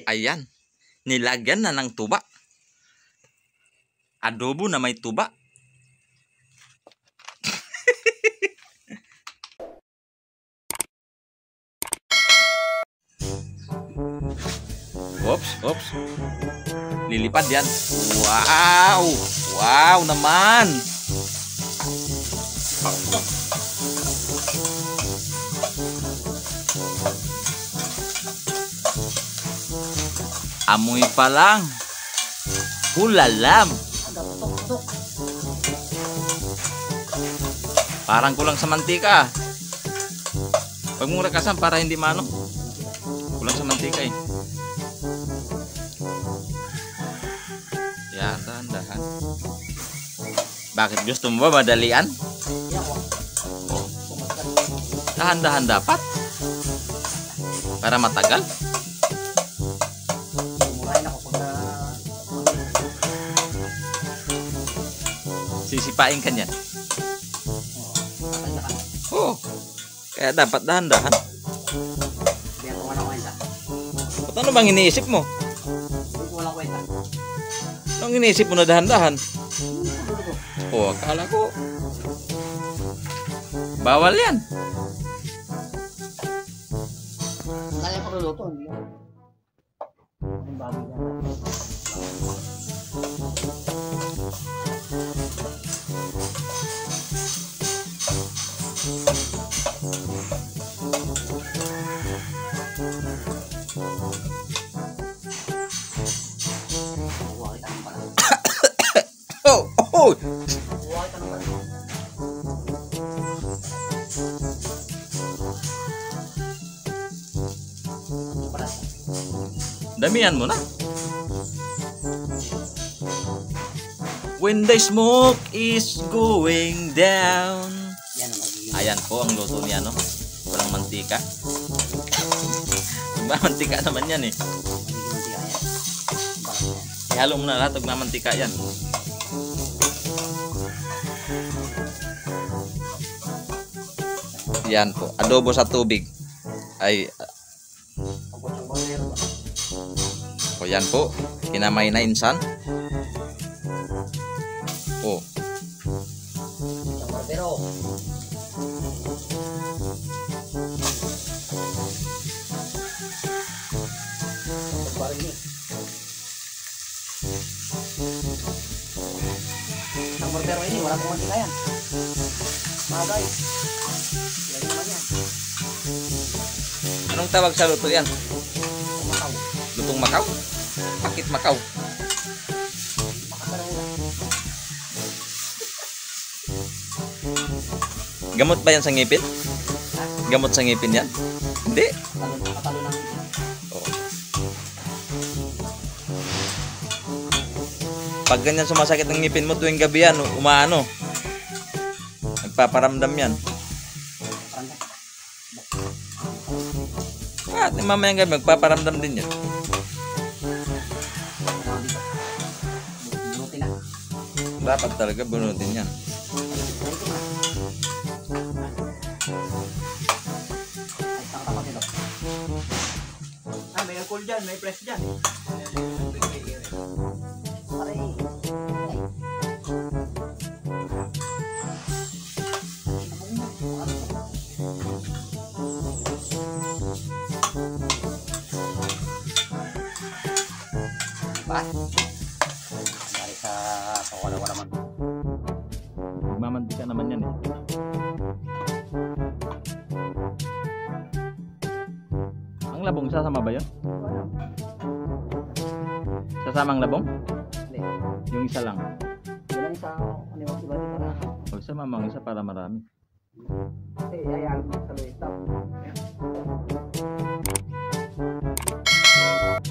Ayan. Nilagyan na ng tuba. Adobo na may tuba. Oops. Lilipad yan. Wow! Wow naman! Amoy pa lang. Hulalam. Parang kulang sa mantika. Pag mong rakasan para hindi mano. Kulang sa mantika eh. Yan, dahan-dahan. Bakit gusto mo ba madalian? Oh. Dahan-dahan dapat. Para matagal. Sisipain ka niyan. Oh. Kaya dapat dahan-dahan. Ano bang iniisip mo? Anong iniisip mo na dahan-dahan? Oh, akala ko bawal yan. Kaya pagluluto, hindi yan. Ang baboy yan. Oh. Damihan mo na. When the smoke is going down. Ayan po ang luto niya, no? Walang mantika. Mantika naman yan eh. Ihalo mo na lahat ng mantika yan. Yan po, adobo sa tubig. Ay o yan po, kinamay na insan. Oh. Ang barbero ini, wala pong mantika yan. Mga guys. Anong tawag sa luto yan? Makaw. Lutong Macau? Pakit Macau. Gamot ba yan sa ngipin? Gamot sa ngipin yan? Hindi. Patalo ng ngipin. Oh. Pag ganyan sumasakit ang ngipin mo tuwing gabi yan, umaano? Nagpaparamdam yan. At mamayang gabi, magpaparamdam din yan. Dapat talaga bunutin yan. May alcohol dyan, may press dyan. Balik sa wala man. Magmamantika naman yan eh. Ang labong sasama ba yun? Sasama ang labong? Hindi. Yung isa lang. Yan sa animal iba di para. O isa mamang isa para marami. Ayan, sa lista.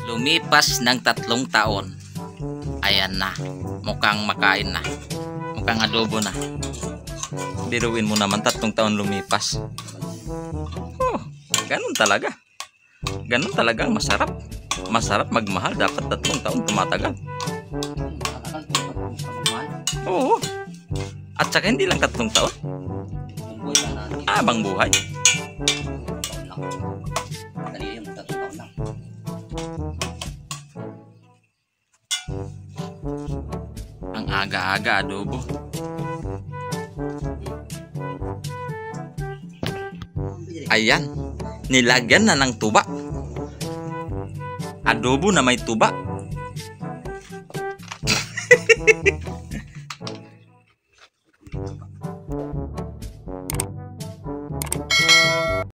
Lumipas ng 3 taon. Ayan na. Mukhang makain na. Mukhang adobo na. Biruin mo naman 3 taon lumipas. Oh, ganun talaga. Ganun talagang masarap. Masarap magmahal. Dapat 3 taon tumatagal. Oo. At saka hindi lang 3 taon. Abang buhay. Ang aga-aga adobo. Ayan, nilagyan na ng tuba. Adobo na may tuba.